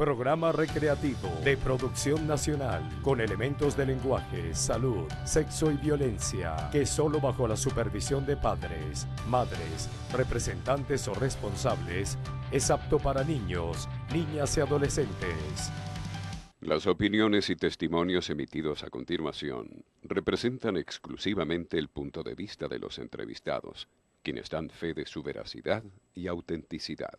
Programa recreativo de producción nacional con elementos de lenguaje, salud, sexo y violencia que solo bajo la supervisión de padres, madres, representantes o responsables es apto para niños, niñas y adolescentes. Las opiniones y testimonios emitidos a continuación representan exclusivamente el punto de vista de los entrevistados, quienes dan fe de su veracidad y autenticidad.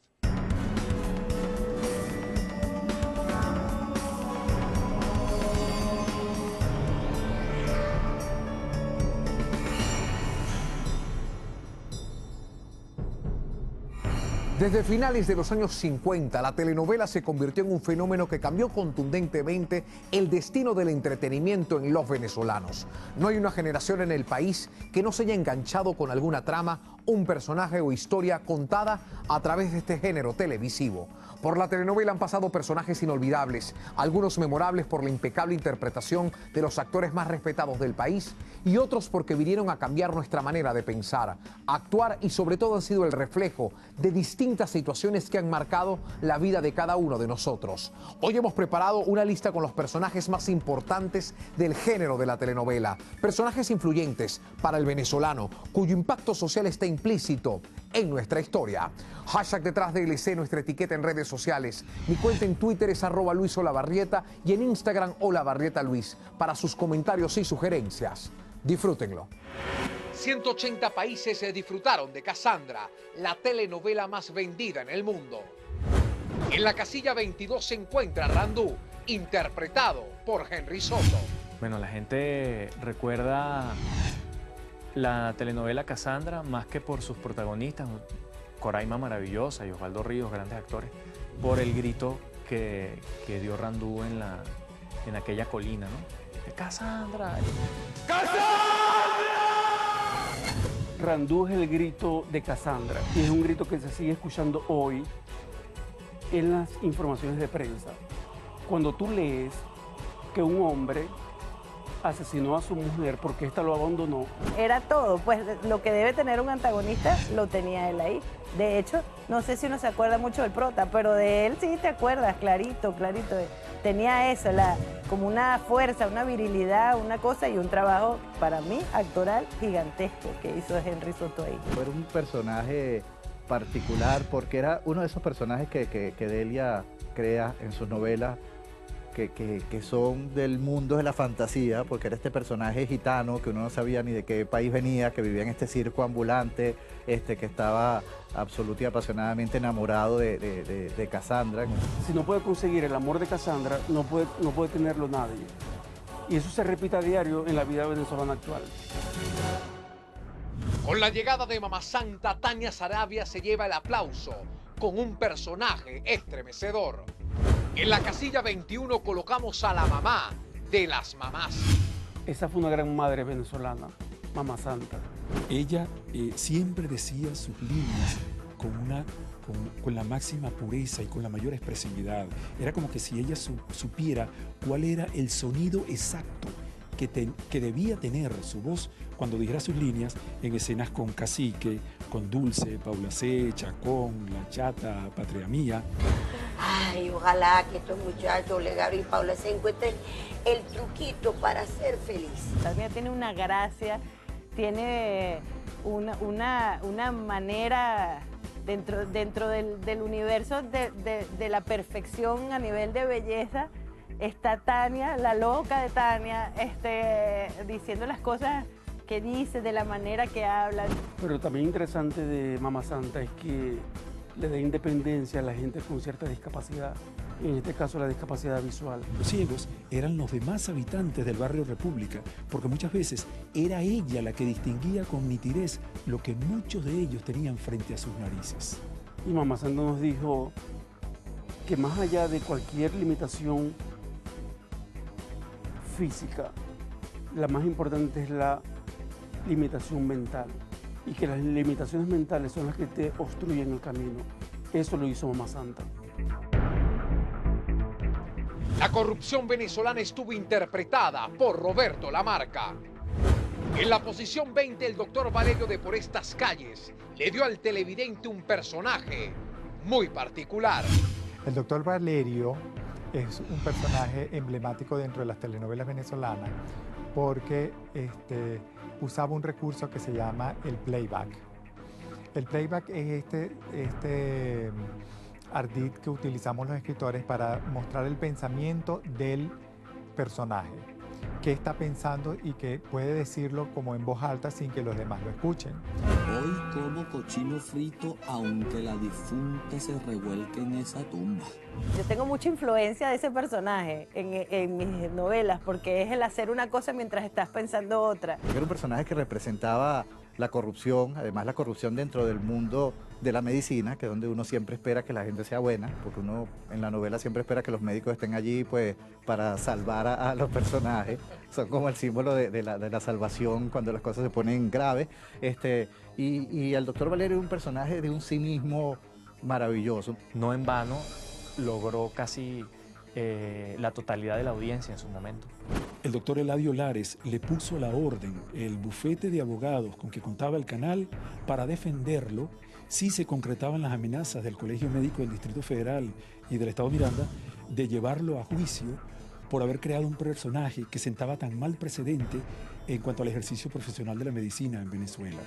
Desde finales de los años 50, la telenovela se convirtió en un fenómeno que cambió contundentemente el destino del entretenimiento en los venezolanos. No hay una generación en el país que no se haya enganchado con alguna trama, un personaje o historia contada a través de este género televisivo. Por la telenovela han pasado personajes inolvidables, algunos memorables por la impecable interpretación de los actores más respetados del país y otros porque vinieron a cambiar nuestra manera de pensar, actuar y sobre todo han sido el reflejo de distintas situaciones que han marcado la vida de cada uno de nosotros. Hoy hemos preparado una lista con los personajes más importantes del género de la telenovela, personajes influyentes para el venezolano, cuyo impacto social está implícito en nuestra historia. Hashtag detrás de LC, nuestra etiqueta en redes sociales. Mi cuenta en Twitter es @LuisOlavarrieta y en Instagram OlavarrietaLuis para sus comentarios y sugerencias. Disfrútenlo. 180 países se disfrutaron de Cassandra, la telenovela más vendida en el mundo. En la casilla 22 se encuentra Randú, interpretado por Henry Soto. Bueno, la gente recuerda la telenovela Cassandra más que por sus protagonistas, Coraima maravillosa y Osvaldo Ríos, grandes actores, por el grito que dio Randú en aquella colina, ¿no? ¡Cassandra! ¡Cassandra! Randú es el grito de Cassandra y es un grito que se sigue escuchando hoy en las informaciones de prensa. Cuando tú lees que un hombre asesinó a su mujer porque ésta lo abandonó. Era todo, pues lo que debe tener un antagonista lo tenía él ahí. De hecho, no sé si uno se acuerda mucho del prota, pero de él sí te acuerdas, clarito, clarito. Tenía eso, como una fuerza, una virilidad, una cosa y un trabajo, para mí, actoral gigantesco que hizo Henry Soto ahí. Fue un personaje particular porque era uno de esos personajes que Delia crea en sus novelas, que son del mundo de la fantasía, porque era este personaje gitano que uno no sabía ni de qué país venía, que vivía en este circo ambulante, que estaba absolutamente y apasionadamente enamorado de Cassandra. Si no puede conseguir el amor de Cassandra, no puede tenerlo nadie. Y eso se repite a diario en la vida venezolana actual. Con la llegada de Mamá Santa, Tania Sarabia se lleva el aplauso con un personaje estremecedor. En la casilla 21 colocamos a la mamá de las mamás. Esa fue una gran madre venezolana, Mamá Santa. Ella siempre decía sus líneas con la máxima pureza y con la mayor expresividad. Era como que si ella supiera cuál era el sonido exacto que debía tener su voz cuando dijera sus líneas en escenas con Cacique, con Dulce, Paula C., Chacón, La Chata, Patria Mía. Ay, ojalá que estos muchachos, Legaro y Paula, se encuentren el truquito para ser feliz. Tania tiene una gracia, tiene una manera dentro del universo de la perfección a nivel de belleza. Está Tania, la loca de Tania, diciendo las cosas que dice, de la manera que habla. Pero también interesante de Mamá Santa es que le da independencia a la gente con cierta discapacidad, en este caso la discapacidad visual. Los ciegos eran los demás habitantes del barrio República, porque muchas veces era ella la que distinguía con nitidez lo que muchos de ellos tenían frente a sus narices. Y Mamá Santa nos dijo que más allá de cualquier limitación física, la más importante es la limitación mental, y que las limitaciones mentales son las que te obstruyen el camino. Eso lo hizo Mamá Santa. La corrupción venezolana estuvo interpretada por Roberto Lamarca. En la posición 20, el doctor Valerio de Por Estas Calles le dio al televidente un personaje muy particular. El doctor Valerio es un personaje emblemático dentro de las telenovelas venezolanas porque usaba un recurso que se llama el playback. El playback es este ardid que utilizamos los escritores para mostrar el pensamiento del personaje, qué está pensando y que puede decirlo como en voz alta sin que los demás lo escuchen. Hoy como cochino frito aunque la difunta se revuelque en esa tumba. Yo tengo mucha influencia de ese personaje en mis novelas porque es el hacer una cosa mientras estás pensando otra. Era un personaje que representaba la corrupción, además la corrupción dentro del mundo de la medicina, que es donde uno siempre espera que la gente sea buena, porque uno en la novela siempre espera que los médicos estén allí pues para salvar a los personajes. Son como el símbolo de la salvación cuando las cosas se ponen graves. Y el doctor Valerio es un personaje de un cinismo maravilloso. No en vano logró casi la totalidad de la audiencia en su momento. El doctor Eladio Lares le puso la orden, el bufete de abogados con que contaba el canal, para defenderlo si se concretaban las amenazas del Colegio Médico del Distrito Federal y del Estado Miranda de llevarlo a juicio por haber creado un personaje que sentaba tan mal precedente en cuanto al ejercicio profesional de la medicina en Venezuela.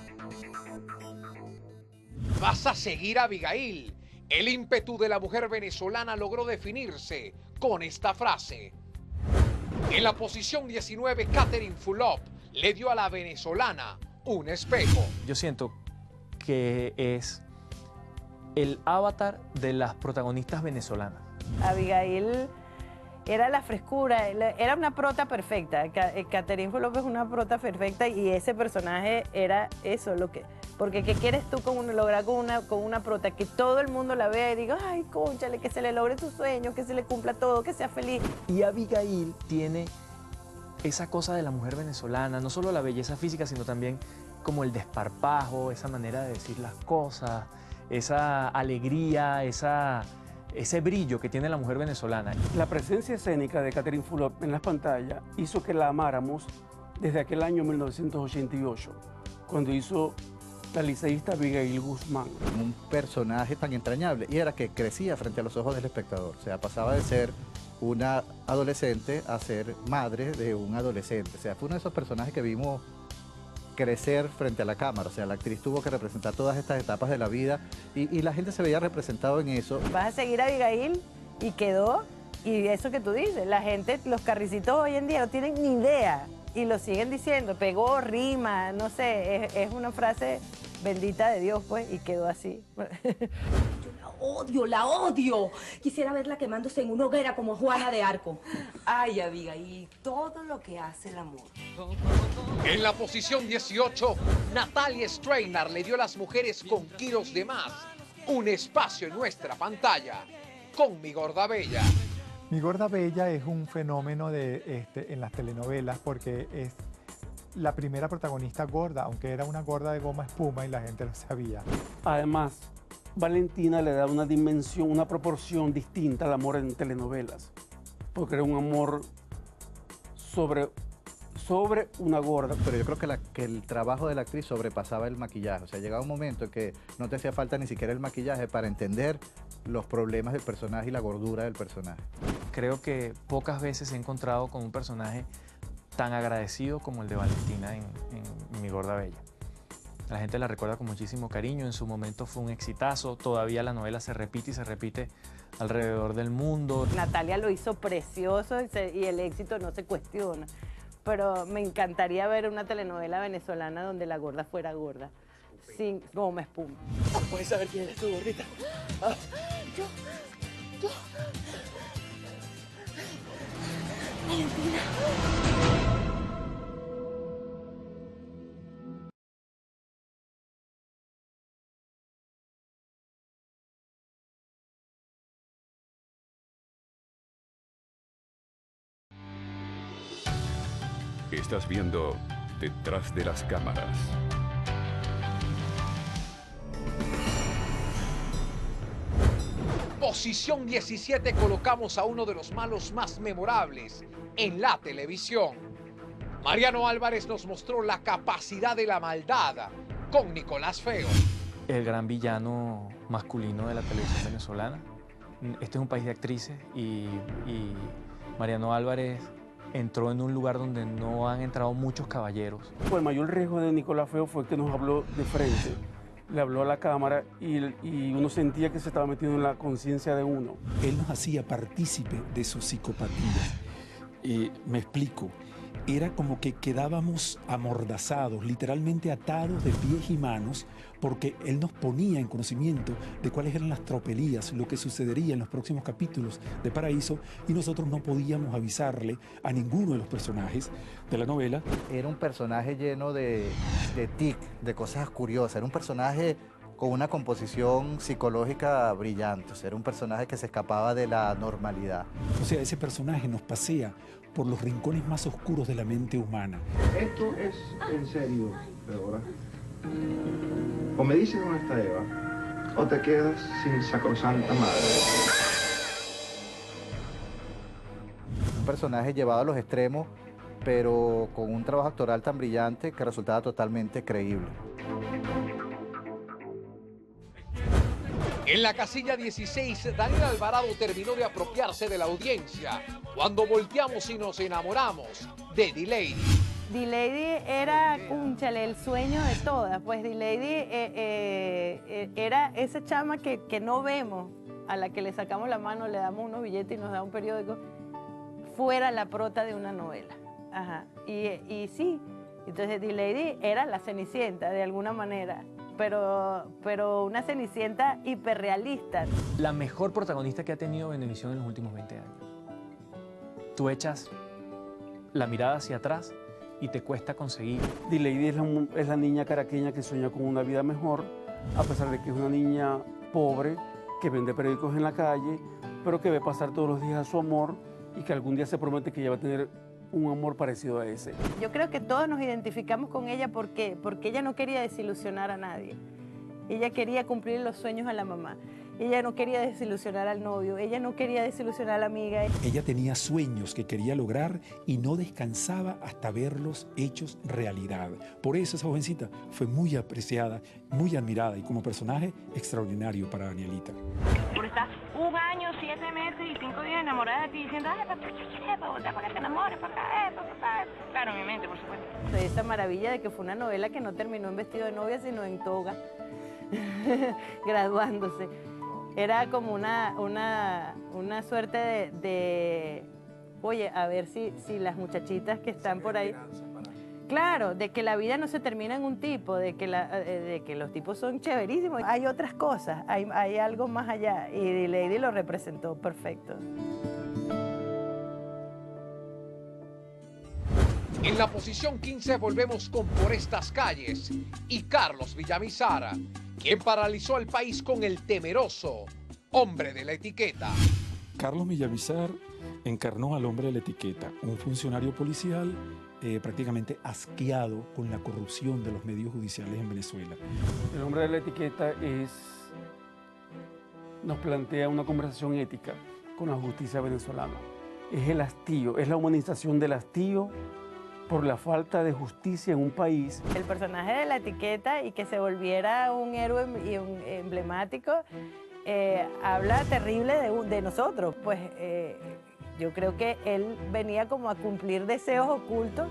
Vas a seguir a Abigail. El ímpetu de la mujer venezolana logró definirse con esta frase. En la posición 19, Catherine Fulop le dio a la venezolana un espejo. Yo siento que es el avatar de las protagonistas venezolanas. Abigail era la frescura, era una prota perfecta. Catherine Fulop es una prota perfecta y ese personaje era eso, porque ¿qué quieres tú lograr con una prota? Que todo el mundo la vea y diga, ay, cónchale, que se le logre sus sueños, que se le cumpla todo, que sea feliz. Y Abigail tiene esa cosa de la mujer venezolana, no solo la belleza física, sino también como el desparpajo, esa manera de decir las cosas, esa alegría, ese brillo que tiene la mujer venezolana. La presencia escénica de Catherine Fulop en las pantallas hizo que la amáramos desde aquel año 1988, cuando hizo la liceísta Abigail Guzmán. Un personaje tan entrañable, y era que crecía frente a los ojos del espectador. O sea, pasaba de ser una adolescente a ser madre de un adolescente. O sea, fue uno de esos personajes que vimos crecer frente a la cámara. O sea, la actriz tuvo que representar todas estas etapas de la vida y la gente se veía representado en eso. Vas a seguir a Abigail y quedó, y eso que tú dices, la gente, los carricitos hoy en día no tienen ni idea y lo siguen diciendo, pegó, rima, no sé, es una frase bendita de Dios, pues, y quedó así. Yo la odio. Quisiera verla quemándose en una hoguera como Juana de Arco. Ay, Abigail, todo lo que hace el amor. En la posición 18, Natalia Strainer le dio a las mujeres con kilos de más un espacio en nuestra pantalla con Mi Gorda Bella. Mi Gorda Bella es un fenómeno en las telenovelas porque es la primera protagonista gorda, aunque era una gorda de goma espuma y la gente lo sabía. Además, Valentina le da una dimensión, una proporción distinta al amor en telenovelas, porque era un amor sobre una gorda. Pero yo creo que el trabajo de la actriz sobrepasaba el maquillaje. O sea, llegaba un momento en que no te hacía falta ni siquiera el maquillaje para entender los problemas del personaje y la gordura del personaje. Creo que pocas veces he encontrado con un personaje tan agradecido como el de Valentina en Mi Gorda Bella. La gente la recuerda con muchísimo cariño, en su momento fue un exitazo, todavía la novela se repite y se repite alrededor del mundo. Natalia lo hizo precioso y el éxito no se cuestiona, pero me encantaría ver una telenovela venezolana donde la gorda fuera gorda, sin goma espuma. ¿Puedes saber quién eres tú, gordita? Ah. Yo. Valentina. Estás viendo Detrás de las Cámaras. Posición 17, colocamos a uno de los malos más memorables en la televisión. Mariano Álvarez nos mostró la capacidad de la maldad con Nicolás Feo. El gran villano masculino de la televisión venezolana, este es un país de actrices y Mariano Álvarez entró en un lugar donde no han entrado muchos caballeros. Pues el mayor riesgo de Nicolás Feo fue que nos habló de frente, le habló a la cámara y uno sentía que se estaba metiendo en la conciencia de uno. Él nos hacía partícipe de su psicopatía. Me explico. Era como que quedábamos amordazados, literalmente atados de pies y manos, porque él nos ponía en conocimiento de cuáles eran las tropelías, lo que sucedería en los próximos capítulos de Paraíso, y nosotros no podíamos avisarle a ninguno de los personajes de la novela. Era un personaje lleno de tic, de cosas curiosas, era un personaje con una composición psicológica brillante, o sea, era un personaje que se escapaba de la normalidad. O sea, ese personaje nos pasea por los rincones más oscuros de la mente humana. Esto es en serio, Débora. O me dices dónde está Eva, o te quedas sin sacrosanta madre. Un personaje llevado a los extremos, pero con un trabajo actoral tan brillante que resultaba totalmente creíble. En la casilla 16, Daniel Alvarado terminó de apropiarse de la audiencia cuando volteamos y nos enamoramos de D-Lady. D-Lady era, cúnchale, el sueño de todas. Pues D-Lady era esa chama que no vemos, a la que le sacamos la mano, le damos unos billetes y nos da un periódico, fuera la prota de una novela. Ajá. Y sí, entonces D-Lady era la Cenicienta de alguna manera. Pero una Cenicienta hiperrealista. La mejor protagonista que ha tenido Venevisión en los últimos 20 años. Tú echas la mirada hacia atrás y te cuesta conseguir. D-Lady es la niña caraqueña que sueña con una vida mejor, a pesar de que es una niña pobre, que vende periódicos en la calle, pero que ve pasar todos los días a su amor y que algún día se promete que ella va a tener un amor parecido a ese. Yo creo que todos nos identificamos con ella porque ella no quería desilusionar a nadie. Ella quería cumplir los sueños a la mamá. Ella no quería desilusionar al novio, ella no quería desilusionar a la amiga. Ella tenía sueños que quería lograr y no descansaba hasta verlos hechos realidad. Por eso esa jovencita fue muy apreciada, muy admirada y como personaje extraordinario para Danielita. Por estar 1 año, 7 meses y 5 días enamorada de ti diciendo, ay, para que te enamores, para acá, Claro, en mi mente, por supuesto. Esa maravilla de que fue una novela que no terminó en vestido de novia, sino en toga, graduándose. Era como una suerte de oye, a ver si las muchachitas que están por ahí... Claro, de que la vida no se termina en un tipo, de que los tipos son chéverísimos. Hay otras cosas, hay algo más allá, y D-Lady lo representó perfecto. En la posición 15 volvemos con Por estas calles y Carlos Villamizar, quien paralizó al país con El temeroso hombre de la etiqueta. Carlos Villamizar encarnó al hombre de la etiqueta, un funcionario policial prácticamente asqueado con la corrupción de los medios judiciales en Venezuela. El hombre de la etiqueta nos plantea una conversación ética con la justicia venezolana. Es el hastío, es la humanización del hastío por la falta de justicia en un país. El personaje de la etiqueta y que se volviera un héroe y un emblemático habla terrible de nosotros. Pues yo creo que él venía como a cumplir deseos ocultos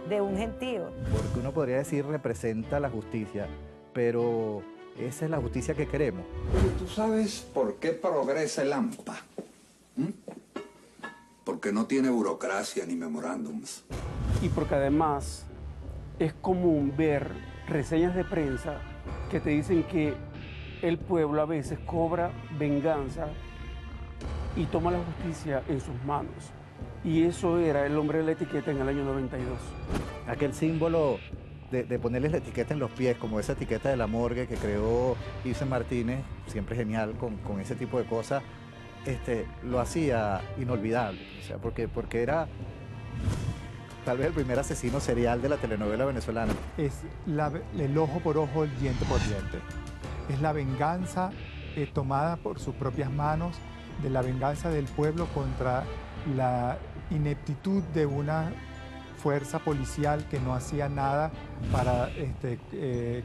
de un gentío. Porque uno podría decir representa la justicia, pero esa es la justicia que queremos. Oye, ¿tú sabes por qué progresa el AMPA? Porque no tiene burocracia ni memorándums. Y porque además es común ver reseñas de prensa que te dicen que el pueblo a veces cobra venganza y toma la justicia en sus manos. Y eso era el hombre de la etiqueta en el año 92. Aquel símbolo de ponerles la etiqueta en los pies, como esa etiqueta de la morgue que creó Ibsen Martínez, siempre genial con ese tipo de cosas, lo hacía inolvidable. O sea, porque era tal vez el primer asesino serial de la telenovela venezolana. Es el ojo por ojo, el diente por diente. Es la venganza tomada por sus propias manos, de la venganza del pueblo contra la ineptitud de una fuerza policial que no hacía nada para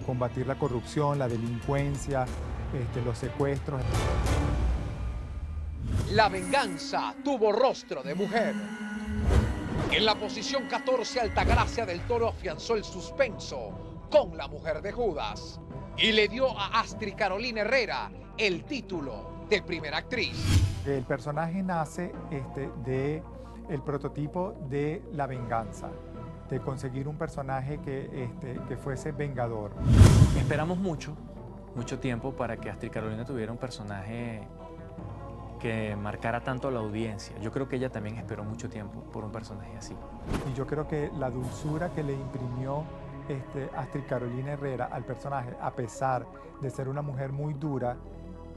combatir la corrupción, la delincuencia, los secuestros. La venganza tuvo rostro de mujer. En la posición 14, Altagracia del Toro afianzó el suspenso con La mujer de Judas y le dio a Astrid Carolina Herrera el título de primera actriz. El personaje nace de el prototipo de la venganza, de conseguir un personaje que fuese vengador. Esperamos mucho tiempo para que Astrid Carolina tuviera un personaje que marcara tanto a la audiencia. Yo creo que ella también esperó mucho tiempo por un personaje así. Y yo creo que la dulzura que le imprimió Astrid Carolina Herrera al personaje, a pesar de ser una mujer muy dura,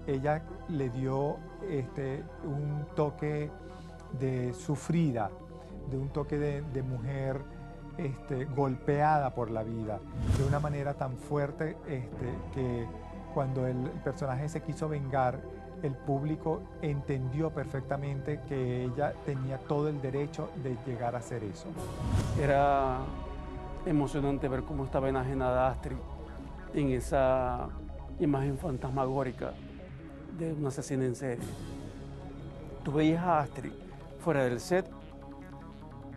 ella le dio un toque de sufrida, de un toque de mujer golpeada por la vida, de una manera tan fuerte que cuando el personaje se quiso vengar, el público entendió perfectamente que ella tenía todo el derecho de llegar a hacer eso. Era emocionante ver cómo estaba enajenada Astrid en esa imagen fantasmagórica de una asesina en serie. Tú veías a Astrid fuera del set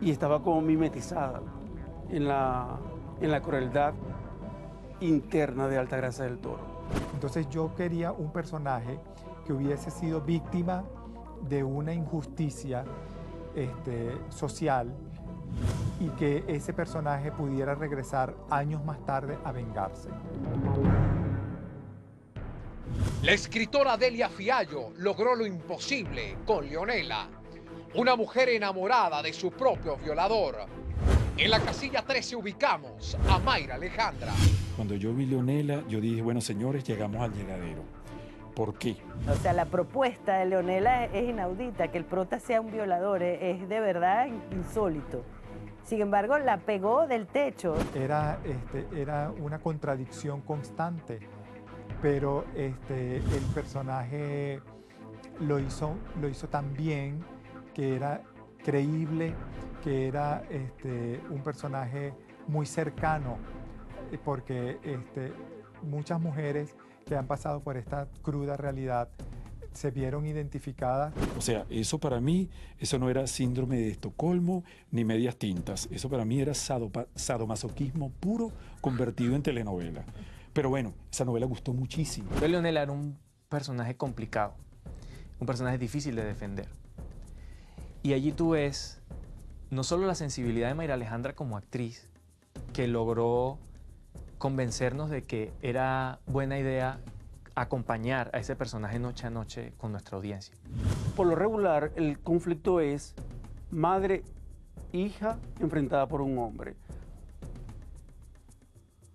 y estaba como mimetizada en la crueldad interna de Altagracia del Toro. Entonces yo quería un personaje que hubiese sido víctima de una injusticia social y que ese personaje pudiera regresar años más tarde a vengarse. La escritora Delia Fiallo logró lo imposible con Leonela, una mujer enamorada de su propio violador. En la casilla 13 ubicamos a Mayra Alejandra. Cuando yo vi Leonela, yo dije, bueno, señores, llegamos al llegadero. ¿Por qué? O sea, la propuesta de Leonela es inaudita, que el prota sea un violador, es de verdad insólito. Sin embargo, la pegó del techo. Era una contradicción constante, pero el personaje lo hizo tan bien, que era creíble, que era un personaje muy cercano, porque muchas mujeres que han pasado por esta cruda realidad se vieron identificadas. O sea, eso para mí, eso no era síndrome de Estocolmo ni medias tintas. Eso para mí era sadomasoquismo puro convertido en telenovela. Pero bueno, esa novela gustó muchísimo. Leonela era un personaje complicado, un personaje difícil de defender. Y allí tú ves no solo la sensibilidad de Mayra Alejandra como actriz, que logró convencernos de que era buena idea acompañar a ese personaje noche a noche con nuestra audiencia. Por lo regular, el conflicto es madre-hija enfrentada por un hombre.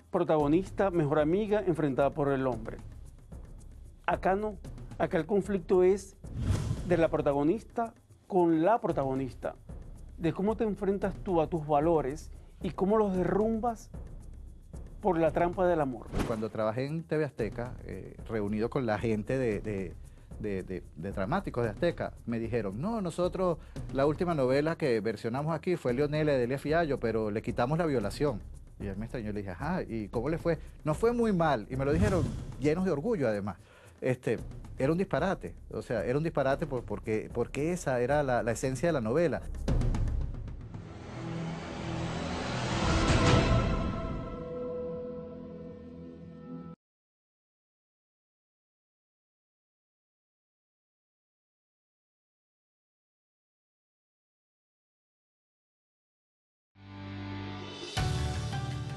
Protagonista, mejor amiga enfrentada por el hombre. Acá no. Acá el conflicto es de la protagonista con la protagonista. De cómo te enfrentas tú a tus valores y cómo los derrumbas por la trampa del amor. Cuando trabajé en TV Azteca, reunido con la gente de dramáticos de Azteca, me dijeron, no, nosotros la última novela que versionamos aquí fue Leonela de Delia Fiallo, pero le quitamos la violación. Y él me extrañó, le dije, ajá, ¿y cómo le fue? No fue muy mal, y me lo dijeron llenos de orgullo además. Era un disparate, o sea, era un disparate porque esa era la esencia de la novela.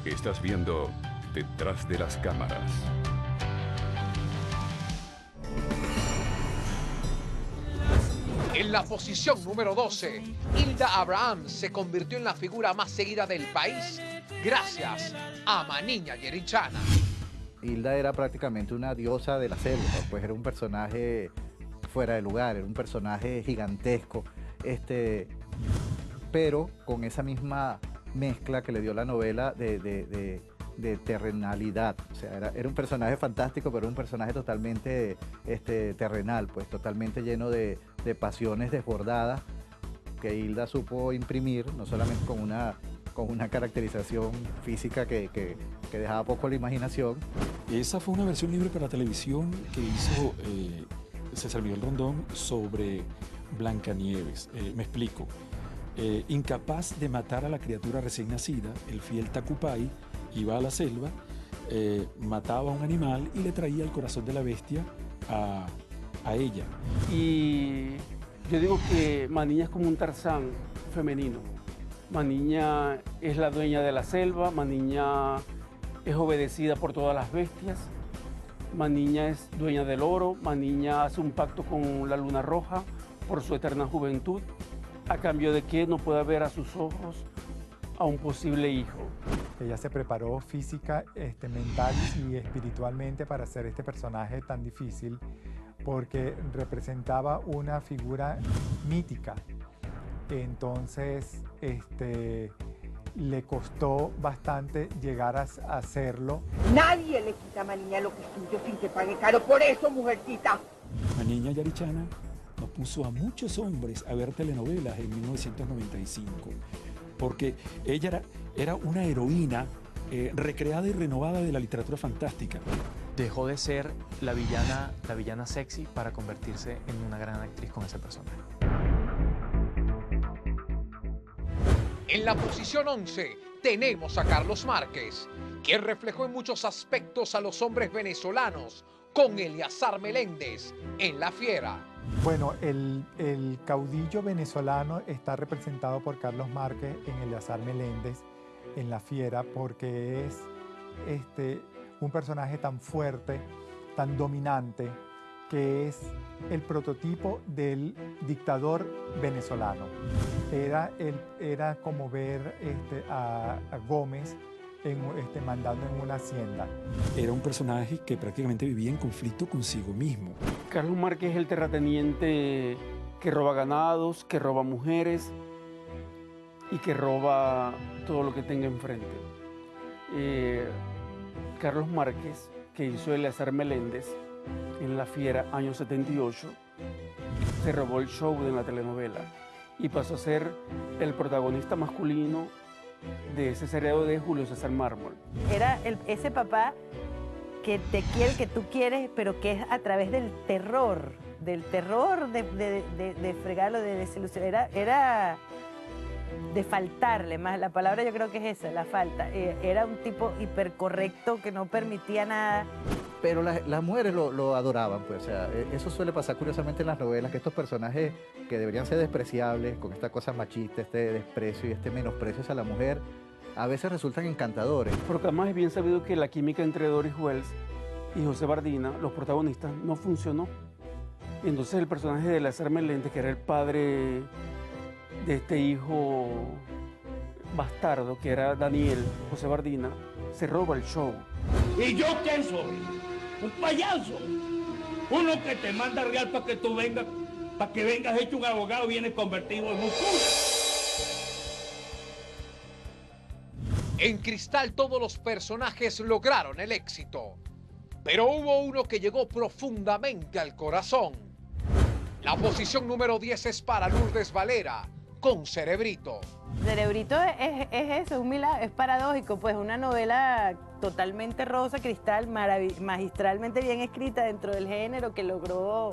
Estás viendo Detrás de las Cámaras. En la posición número 12, Hilda Abraham se convirtió en la figura más seguida del país gracias a Maniña Yerichana. Hilda era prácticamente una diosa de la selva, pues era un personaje fuera de lugar, era un personaje gigantesco, pero con esa misma mezcla que le dio la novela de terrenalidad. O sea, era un personaje fantástico, pero un personaje totalmente terrenal, pues totalmente lleno de pasiones desbordadas que Hilda supo imprimir, no solamente con una caracterización física que dejaba poco la imaginación. Esa fue una versión libre para televisión que hizo César Miguel Rondón sobre Blancanieves. Me explico. Incapaz de matar a la criatura recién nacida, el fiel Tacupay iba a la selva, mataba a un animal y le traía el corazón de la bestia a ella. Y yo digo que Maniña es como un Tarzán femenino. Maniña es la dueña de la selva, Maniña es obedecida por todas las bestias, Maniña es dueña del oro, Maniña hace un pacto con la luna roja por su eterna juventud, a cambio de que no pueda ver a sus ojos a un posible hijo. Ella se preparó física, mental y espiritualmente para hacer este personaje tan difícil porque representaba una figura mítica. Entonces, le costó bastante llegar a hacerlo. Nadie le quita a Maniña lo que es suyo sin que pague caro por eso, mujercita. Maniña Yarichana nos puso a muchos hombres a ver telenovelas en 1995, porque ella era una heroína recreada y renovada de la literatura fantástica. Dejó de ser la villana sexy para convertirse en una gran actriz con ese personaje. En la posición 11 tenemos a Carlos Márquez, quien reflejó en muchos aspectos a los hombres venezolanos con Eleazar Meléndez en La Fiera. Bueno, el caudillo venezolano está representado por Carlos Márquez en Eleazar Meléndez en La Fiera porque es un personaje tan fuerte, tan dominante, que es el prototipo del dictador venezolano. Era como ver a Gómez mandando en una hacienda. Era un personaje que prácticamente vivía en conflicto consigo mismo. Carlos Márquez es el terrateniente que roba ganados, que roba mujeres y que roba todo lo que tenga enfrente. Carlos Márquez, que hizo Eleazar Meléndez en La Fiera, año 78, se robó el show de la telenovela y pasó a ser el protagonista masculino de ese seriado de Julio César Mármol. Era ese papá que te quiere, que tú quieres, pero que es a través del terror de fregarlo, de desilusión. Era de faltarle más, la palabra yo creo que es esa, la falta. Era un tipo hipercorrecto que no permitía nada. Pero las mujeres lo adoraban, pues, o sea, eso suele pasar curiosamente en las novelas, que estos personajes que deberían ser despreciables, con esta cosa machista, este desprecio y este menosprecio hacia la mujer, a veces resultan encantadores. Porque además es bien sabido que la química entre Doris Wells y José Bardina, los protagonistas, no funcionó. Y entonces el personaje de Eleazar Meléndez, que era el padre de este hijo bastardo, que era Daniel José Bardina, se roba el show. ¿Y yo qué soy? ¿Un payaso? Uno que te manda real para que tú vengas, para que vengas hecho un abogado y vienes convertido en un cura. En Cristal todos los personajes lograron el éxito, pero hubo uno que llegó profundamente al corazón. La posición número 10 es para Lourdes Valera, con Cerebrito. Cerebrito es eso, es un milagro, es paradójico, pues una novela totalmente rosa, Cristal, magistralmente bien escrita dentro del género, que logró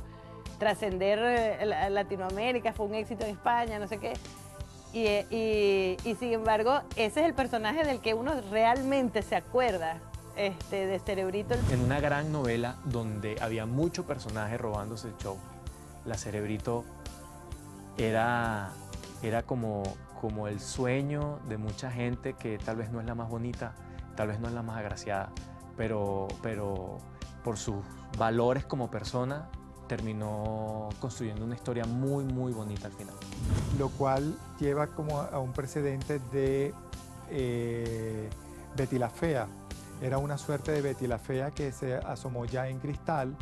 trascender Latinoamérica, fue un éxito en España, no sé qué. Y sin embargo, ese es el personaje del que uno realmente se acuerda, de Cerebrito. En una gran novela donde había muchos personajes robándose el show, la Cerebrito era como el sueño de mucha gente que tal vez no es la más bonita, tal vez no es la más agraciada, pero por sus valores como persona terminó construyendo una historia muy, muy bonita al final. Lo cual lleva como a un precedente de Betty la Fea. Era una suerte de Betty la Fea que se asomó ya en Cristal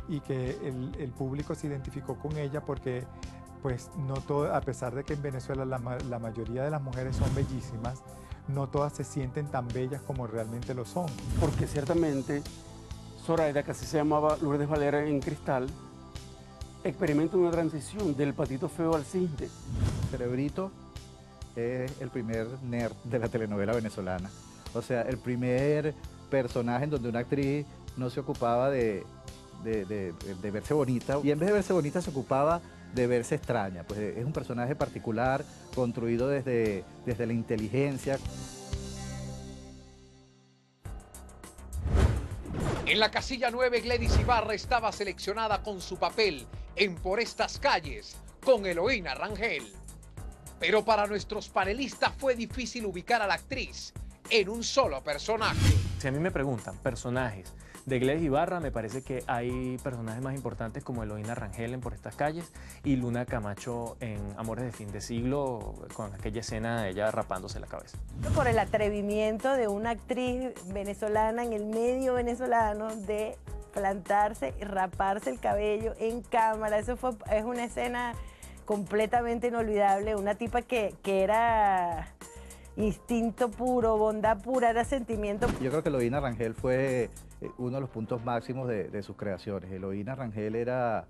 y que el público se identificó con ella porque pues no todo, a pesar de que en Venezuela la mayoría de las mujeres son bellísimas, no todas se sienten tan bellas como realmente lo son. Porque ciertamente Zoraida, que así se llamaba Lourdes Valera en Cristal, experimenta una transición del patito feo al cisne. Cerebrito es el primer nerd de la telenovela venezolana. O sea, el primer personaje en donde una actriz no se ocupaba de de verse bonita, y en vez de verse bonita se ocupaba de verse extraña. Pues es un personaje particular, construido desde la inteligencia. En la casilla 9, Gledys Ibarra estaba seleccionada con su papel en Por estas calles, con Eloína Rangel. Pero para nuestros panelistas fue difícil ubicar a la actriz en un solo personaje. Si a mí me preguntan personajes de Gledys Ibarra, me parece que hay personajes más importantes como Eloína Rangel en Por estas calles y Luna Camacho en Amores de fin de siglo, con aquella escena de ella rapándose la cabeza. Por el atrevimiento de una actriz venezolana en el medio venezolano de plantarse y raparse el cabello en cámara. Es una escena completamente inolvidable. Una tipa que era instinto puro, bondad pura, era sentimiento. Yo creo que Eloína Rangel fue uno de los puntos máximos de sus creaciones. Eloína Rangel era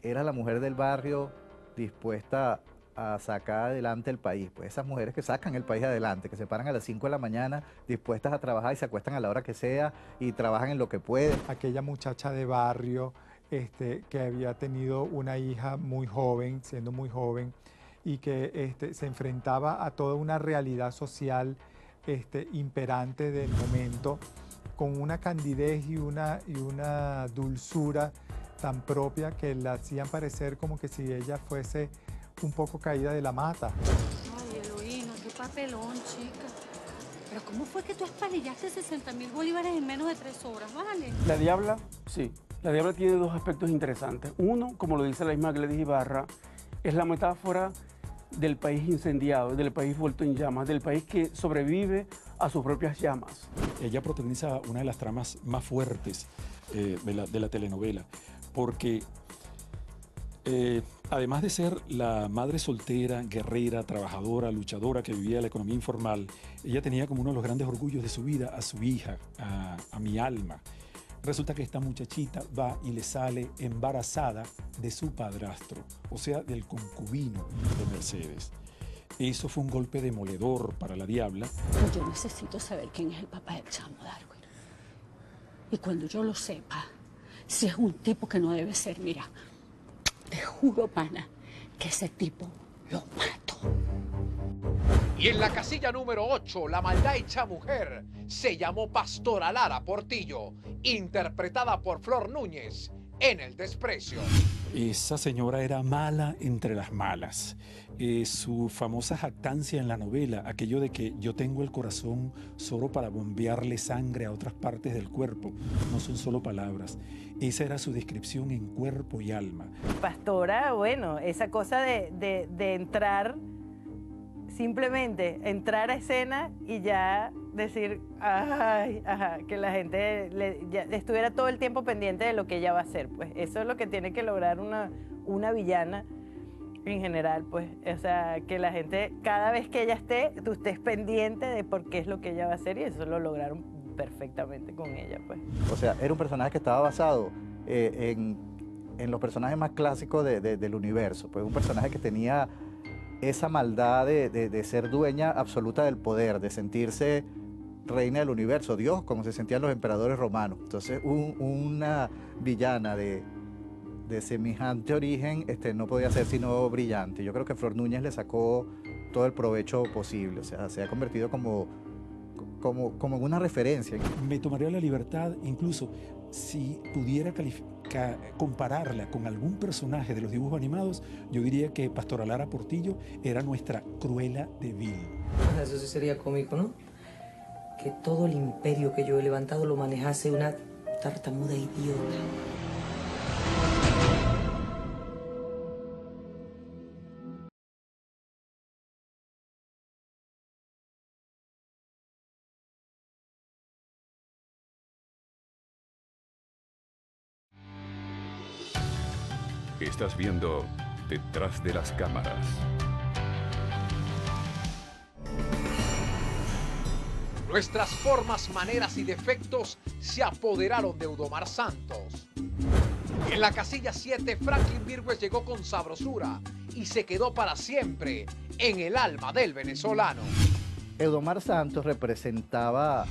la mujer del barrio dispuesta a sacar adelante el país. Pues esas mujeres que sacan el país adelante, que se paran a las 5 de la mañana dispuestas a trabajar y se acuestan a la hora que sea y trabajan en lo que pueden. Aquella muchacha de barrio que había tenido una hija muy joven, siendo muy joven, y que se enfrentaba a toda una realidad social imperante del momento, con una candidez y una dulzura tan propia que la hacían parecer como que si ella fuese un poco caída de la mata. Ay, Eloína, qué papelón, chica. Pero ¿cómo fue que tú espalillaste 60.000 bolívares en menos de 3 horas, vale? La Diabla, sí. La Diabla tiene dos aspectos interesantes. Uno, como lo dice la misma Gledys Ibarra, es la metáfora del país incendiado, del país vuelto en llamas, del país que sobrevive a sus propias llamas. Ella protagoniza una de las tramas más fuertes de la telenovela, porque además de ser la madre soltera, guerrera, trabajadora, luchadora que vivía la economía informal, ella tenía como uno de los grandes orgullos de su vida a su hija, a mi alma. Resulta que esta muchachita va y le sale embarazada de su padrastro, o sea, del concubino de Mercedes. Eso fue un golpe demoledor para la Diabla. Yo necesito saber quién es el papá del chamo Darwin. Y cuando yo lo sepa, si es un tipo que no debe ser, mira, te juro, pana, que ese tipo lo mato. Y en la casilla número 8, la maldad hecha mujer se llamó Pastora Lara Portillo, interpretada por Flor Núñez en El desprecio. Esa señora era mala entre las malas. Su famosa jactancia en la novela, aquello de que yo tengo el corazón solo para bombearle sangre a otras partes del cuerpo, no son solo palabras. Esa era su descripción en cuerpo y alma. Pastora, bueno, esa cosa de entrar, simplemente entrar a escena y ya decir, ay, ajá, que la gente ya estuviera todo el tiempo pendiente de lo que ella va a hacer. Pues eso es lo que tiene que lograr una villana en general, pues, o sea, que la gente, cada vez que ella esté, tú estés pendiente de por qué es lo que ella va a hacer, y eso lo lograron perfectamente con ella, pues. O sea, era un personaje que estaba basado en los personajes más clásicos del universo, pues un personaje que tenía esa maldad de ser dueña absoluta del poder, de sentirse reina del universo, Dios, como se sentían los emperadores romanos. Entonces, una villana de semejante origen no podía ser sino brillante. Yo creo que Flor Núñez le sacó todo el provecho posible, o sea, se ha convertido como en una referencia. Me tomaría la libertad, incluso si pudiera compararla con algún personaje de los dibujos animados, yo diría que Pastora Lara Portillo era nuestra Cruella de Vil. Eso sí sería cómico, ¿no? Que todo el imperio que yo he levantado lo manejase una tartamuda idiota. Estás viendo Detrás de las cámaras. Nuestras formas, maneras y defectos se apoderaron de Eudomar Santos. En la casilla 7, Franklin Virgües llegó con sabrosura y se quedó para siempre en el alma del venezolano. Eudomar Santos representaba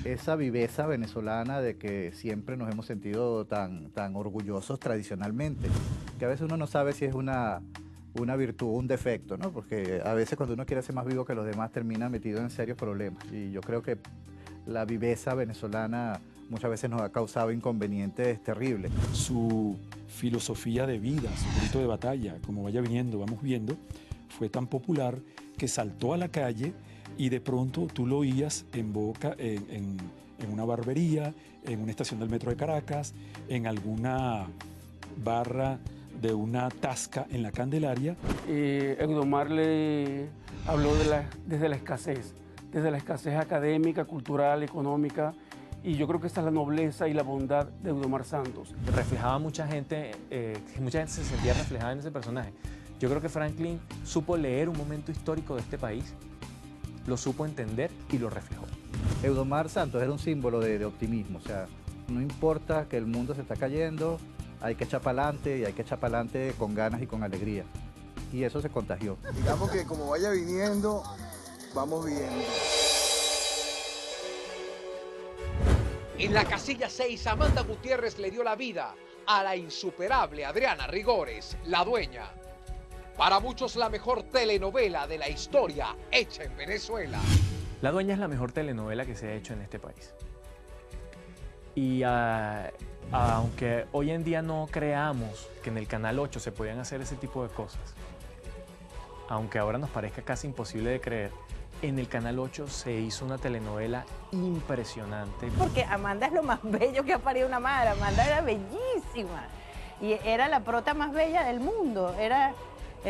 esa viveza venezolana de que siempre nos hemos sentido tan orgullosos tradicionalmente, que a veces uno no sabe si es una virtud o un defecto, ¿no? Porque a veces cuando uno quiere ser más vivo que los demás termina metido en serios problemas. Y yo creo que la viveza venezolana muchas veces nos ha causado inconvenientes terribles. Su filosofía de vida, su grito de batalla, como vaya viniendo, vamos viendo, fue tan popular que saltó a la calle y de pronto tú lo oías en boca, en una barbería, en una estación del metro de Caracas, en alguna barra de una tasca en la Candelaria. Eudomar le habló desde la escasez académica, cultural, económica, y yo creo que esa es la nobleza y la bondad de Eudomar Santos. Reflejaba mucha gente se sentía reflejada en ese personaje. Yo creo que Franklin supo leer un momento histórico de este país, lo supo entender y lo reflejó. Eudomar Santos era un símbolo de optimismo, o sea, no importa que el mundo se está cayendo, hay que echar para adelante y hay que echar para adelante con ganas y con alegría. Y eso se contagió. Digamos que como vaya viniendo, vamos viendo. En la casilla 6, Amanda Gutiérrez le dio la vida a la insuperable Adriana Rigores, La Dueña. Para muchos la mejor telenovela de la historia hecha en Venezuela. La Dueña es la mejor telenovela que se ha hecho en este país. Y aunque hoy en día no creamos que en el Canal 8 se podían hacer ese tipo de cosas, aunque ahora nos parezca casi imposible de creer, en el Canal 8 se hizo una telenovela impresionante. Porque Amanda es lo más bello que ha parido una madre. Amanda era bellísima y era la prota más bella del mundo. Era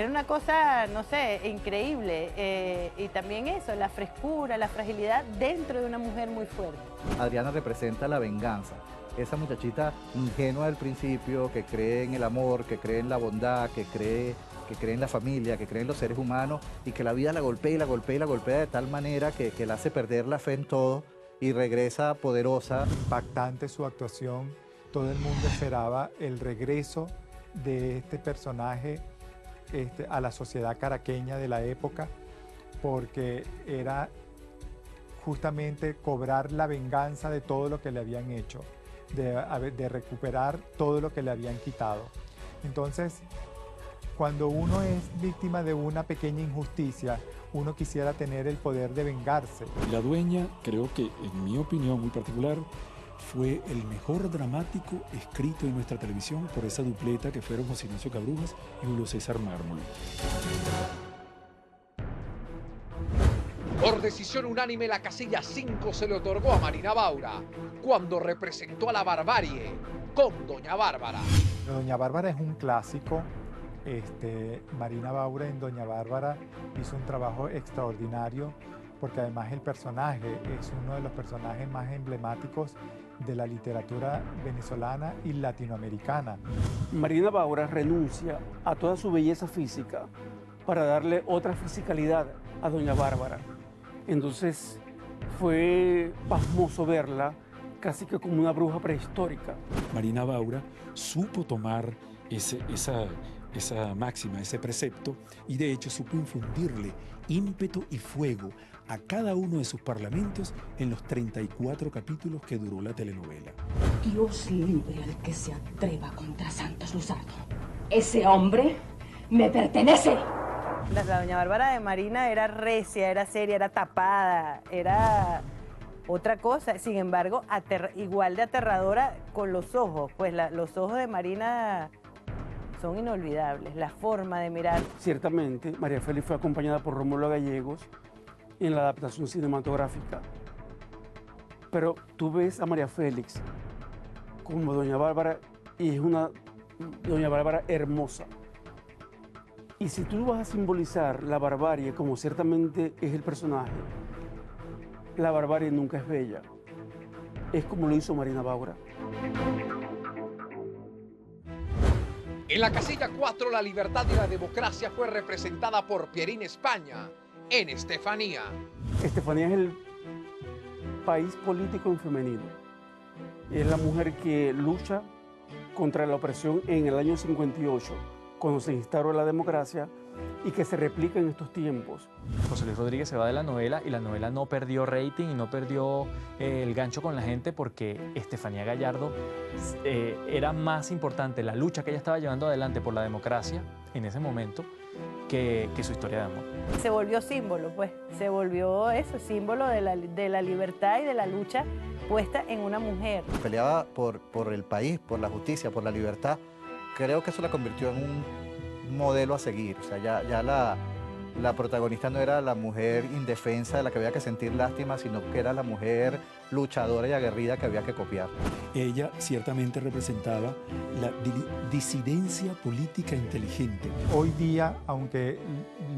una cosa, no sé, increíble. Y también eso, la frescura, la fragilidad dentro de una mujer muy fuerte. Adriana representa la venganza. Esa muchachita ingenua del principio, que cree en el amor, que cree en la bondad, que cree en la familia, que cree en los seres humanos y que la vida la golpea y la golpea y la golpea de tal manera que la hace perder la fe en todo y regresa poderosa. Impactante su actuación. Todo el mundo esperaba el regreso de este personaje a la sociedad caraqueña de la época, porque era justamente cobrar la venganza de todo lo que le habían hecho, de recuperar todo lo que le habían quitado. Entonces, cuando uno es víctima de una pequeña injusticia, uno quisiera tener el poder de vengarse. La Dueña, creo que, en mi opinión muy particular, fue el mejor dramático escrito en nuestra televisión por esa dupleta que fueron José Ignacio Cabrujas y Julio César Mármol. Por decisión unánime, la casilla 5 se le otorgó a Marina Baura cuando representó a la barbarie con Doña Bárbara. Doña Bárbara es un clásico. Marina Baura en Doña Bárbara hizo un trabajo extraordinario porque además el personaje es uno de los personajes más emblemáticos de la literatura venezolana y latinoamericana. Marina Baura renuncia a toda su belleza física para darle otra fisicalidad a Doña Bárbara. Entonces fue pasmoso verla casi que como una bruja prehistórica. Marina Baura supo tomar esa máxima, ese precepto, y de hecho supo infundirle ímpetu y fuego a cada uno de sus parlamentos en los 34 capítulos que duró la telenovela. Dios libre al que se atreva contra Santos Luzardo. Ese hombre me pertenece. La Doña Bárbara de Marina era recia, era seria, era tapada, era otra cosa. Sin embargo, igual de aterradora con los ojos. Pues los ojos de Marina son inolvidables, la forma de mirar. Ciertamente, María Félix fue acompañada por Rómulo Gallegos en la adaptación cinematográfica. Pero tú ves a María Félix como Doña Bárbara y es una Doña Bárbara hermosa. Y si tú vas a simbolizar la barbarie como ciertamente es el personaje, la barbarie nunca es bella. Es como lo hizo Marina Baura. En la casilla 4, la libertad y la democracia fue representada por Pierín España en Estefanía. Estefanía es el país político en femenino. Es la mujer que lucha contra la opresión en el año 58, cuando se instauró la democracia, y que se replica en estos tiempos. José Luis Rodríguez se va de la novela y la novela no perdió rating y no perdió el gancho con la gente porque Estefanía Gallardo era más importante la lucha que ella estaba llevando adelante por la democracia en ese momento que su historia de amor. Se volvió símbolo, pues, se volvió eso, símbolo de la libertad y de la lucha puesta en una mujer. Peleaba por el país, por la justicia, por la libertad. Creo que eso la convirtió en un modelo a seguir. O sea, ya la protagonista no era la mujer indefensa de la que había que sentir lástima, sino que era la mujer luchadora y aguerrida que había que copiar. Ella ciertamente representaba la disidencia política inteligente. Hoy día, aunque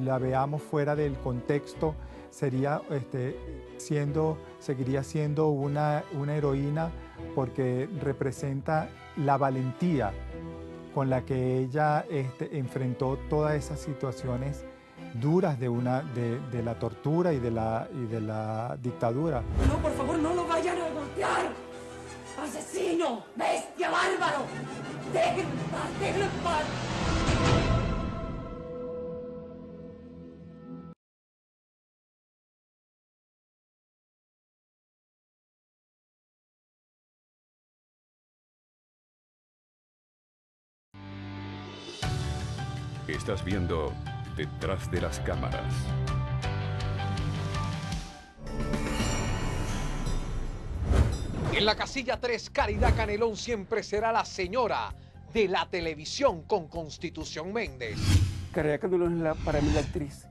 la veamos fuera del contexto, seguiría siendo una heroína porque representa la valentía con la que ella enfrentó todas esas situaciones duras de la tortura y de la dictadura. No, por favor, no lo vayan a golpear. ¡Asesino! ¡Bestia! ¡Bárbaro! ¡Déjenme en paz! ¡Déjenme en paz! Estás viendo Detrás de las Cámaras. En la casilla 3, Caridad Canelón siempre será la señora de la televisión con Constitución Méndez. Caridad Canelón es para mí la actriz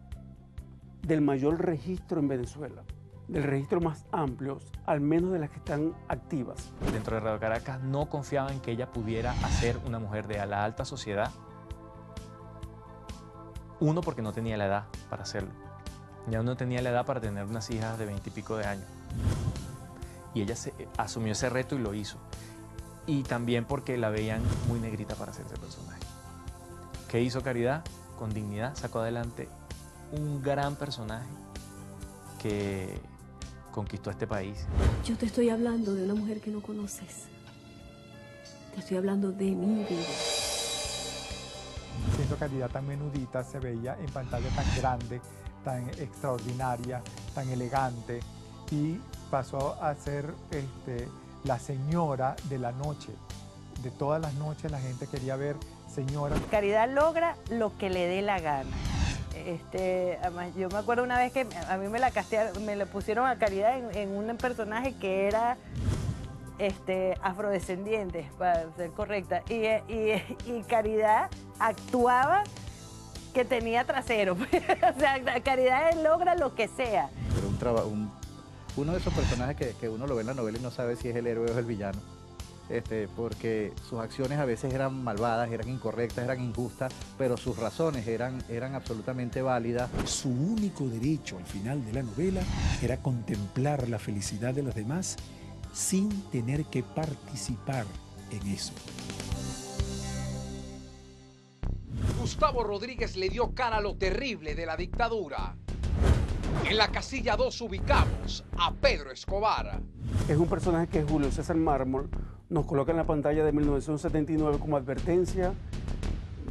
del mayor registro en Venezuela, del registro más amplio, al menos de las que están activas. Dentro de Radio Caracas no confiaba en que ella pudiera hacer una mujer de la alta sociedad. Uno, porque no tenía la edad para hacerlo. Ya no tenía la edad para tener unas hijas de 20 y pico de años. Y ella asumió ese reto y lo hizo. Y también porque la veían muy negrita para hacer ese personaje. ¿Qué hizo Caridad? Con dignidad sacó adelante un gran personaje que conquistó este país. Yo te estoy hablando de una mujer que no conoces. Te estoy hablando de mi vida. Siendo Caridad tan menudita, se veía en pantalla tan grande, tan extraordinaria, tan elegante, y pasó a ser la señora de la noche. De todas las noches la gente quería ver señora. Caridad logra lo que le dé la gana. Además, yo me acuerdo una vez que a mí me le pusieron a Caridad en un personaje que era afrodescendiente, para ser correcta, y Caridad actuaba que tenía trasero. O sea, Caridad logra lo que sea. Era uno de esos personajes que uno lo ve en la novela y no sabe si es el héroe o es el villano, porque sus acciones a veces eran malvadas, eran incorrectas, eran injustas, pero sus razones eran absolutamente válidas. Su único derecho al final de la novela era contemplar la felicidad de los demás sin tener que participar en eso. Gustavo Rodríguez le dio cara a lo terrible de la dictadura. En la casilla 2 ubicamos a Pedro Escobar. Es un personaje que Julio César Mármol nos coloca en la pantalla de 1979 como advertencia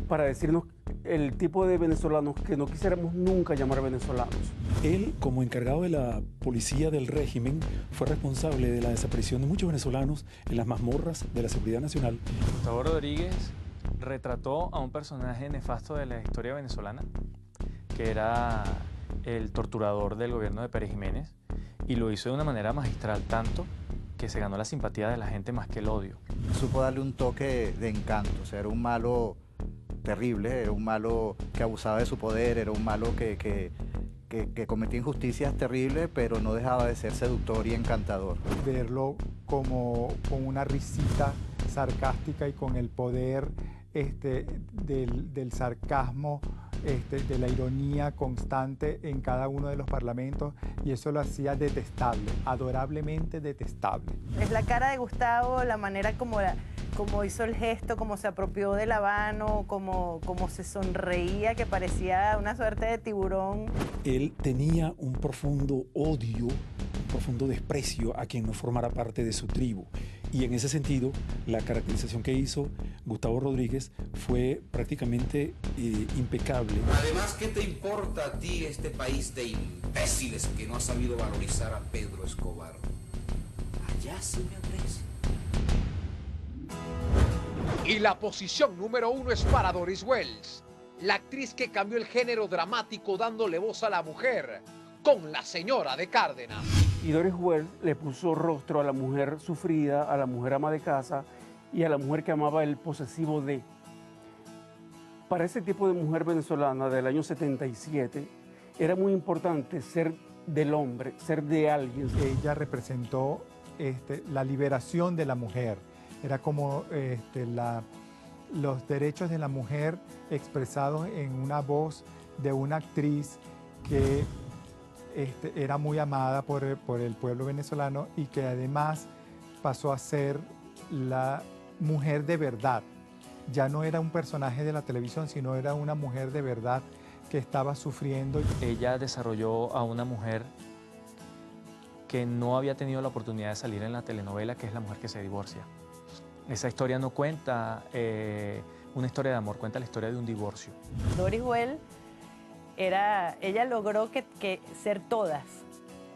para decirnos el tipo de venezolanos que no quisiéramos nunca llamar venezolanos. Él, como encargado de la policía del régimen, fue responsable de la desaparición de muchos venezolanos en las mazmorras de la Seguridad Nacional. Gustavo Rodríguez retrató a un personaje nefasto de la historia venezolana, que era el torturador del gobierno de Pérez Jiménez, y lo hizo de una manera magistral, tanto que se ganó la simpatía de la gente más que el odio. Supo darle un toque de encanto, o sea, era un malo terrible, era un malo que abusaba de su poder, era un malo que cometía injusticias terribles, pero no dejaba de ser seductor y encantador. Verlo como con una risita sarcástica y con el poder del sarcasmo, de la ironía constante en cada uno de los parlamentos, y eso lo hacía detestable, adorablemente detestable. Es la cara de Gustavo, la manera como hizo el gesto, como se apropió del habano, como se sonreía, que parecía una suerte de tiburón. Él tenía un profundo odio, un profundo desprecio a quien no formara parte de su tribu. Y en ese sentido, la caracterización que hizo Gustavo Rodríguez fue prácticamente impecable. Además, ¿qué te importa a ti este país de imbéciles que no ha sabido valorizar a Pedro Escobar? Allá sí me aprecia. Y la posición número 1 es para Doris Wells, la actriz que cambió el género dramático dándole voz a la mujer, con La Señora de Cárdenas. Y Doris Wells le puso rostro a la mujer sufrida, a la mujer ama de casa y a la mujer que amaba el posesivo de. Para ese tipo de mujer venezolana del año 77, era muy importante ser del hombre, ser de alguien. Ella representó la liberación de la mujer. Era como los derechos de la mujer expresados en una voz de una actriz que era muy amada por el pueblo venezolano y que además pasó a ser la mujer de verdad. Ya no era un personaje de la televisión, sino era una mujer de verdad que estaba sufriendo. Ella desarrolló a una mujer que no había tenido la oportunidad de salir en la telenovela, que es la mujer que se divorcia. Esa historia no cuenta una historia de amor, cuenta la historia de un divorcio. Doris Wells ella logró que ser todas.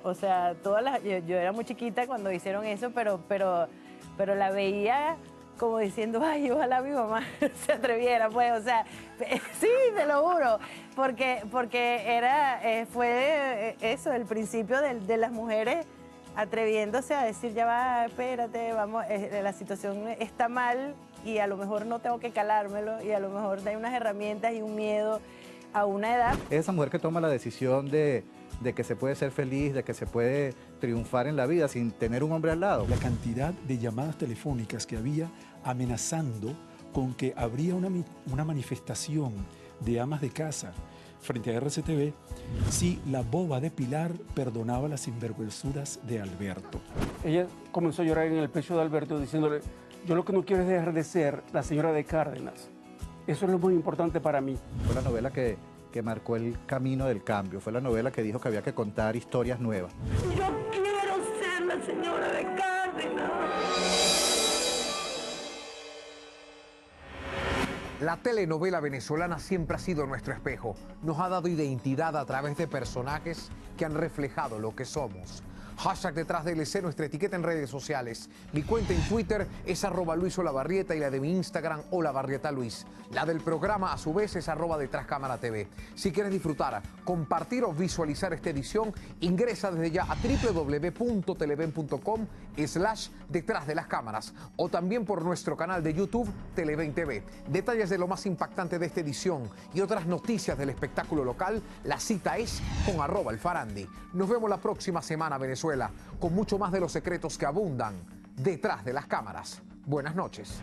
O sea, yo era muy chiquita cuando hicieron eso, pero la veía como diciendo, ay, ojalá mi mamá se atreviera, pues, o sea, sí, te lo juro, porque fue eso, el principio de las mujeres atreviéndose a decir, ya va, espérate, vamos, la situación está mal y a lo mejor no tengo que calármelo y a lo mejor hay unas herramientas y un miedo a una edad. Esa mujer que toma la decisión de que se puede ser feliz, de que se puede triunfar en la vida sin tener un hombre al lado. La cantidad de llamadas telefónicas que había amenazando con que habría una manifestación de amas de casa frente a RCTV si la boba de Pilar perdonaba las sinvergüenzuras de Alberto. Ella comenzó a llorar en el pecho de Alberto diciéndole, yo lo que no quiero es dejar de ser la señora de Cárdenas. Eso es lo muy importante para mí. Fue la novela que marcó el camino del cambio. Fue la novela que dijo que había que contar historias nuevas. Yo quiero ser la señora de Cárdenas. La telenovela venezolana siempre ha sido nuestro espejo. Nos ha dado identidad a través de personajes que han reflejado lo que somos. Hashtag Detrás de LC, nuestra etiqueta en redes sociales. Mi cuenta en Twitter es @LuisOlavarrieta y la de mi Instagram, OlavarrietaLuis. La del programa, a su vez, es @DetrásCámara.tv. Si quieres disfrutar, compartir o visualizar esta edición, ingresa desde ya a www.televen.com/detrás de las cámaras o también por nuestro canal de YouTube, Televen TV. Detalles de lo más impactante de esta edición y otras noticias del espectáculo local, la cita es con @elfarandi. Nos vemos la próxima semana, Venezuela, con mucho más de los secretos que abundan detrás de las cámaras. Buenas noches.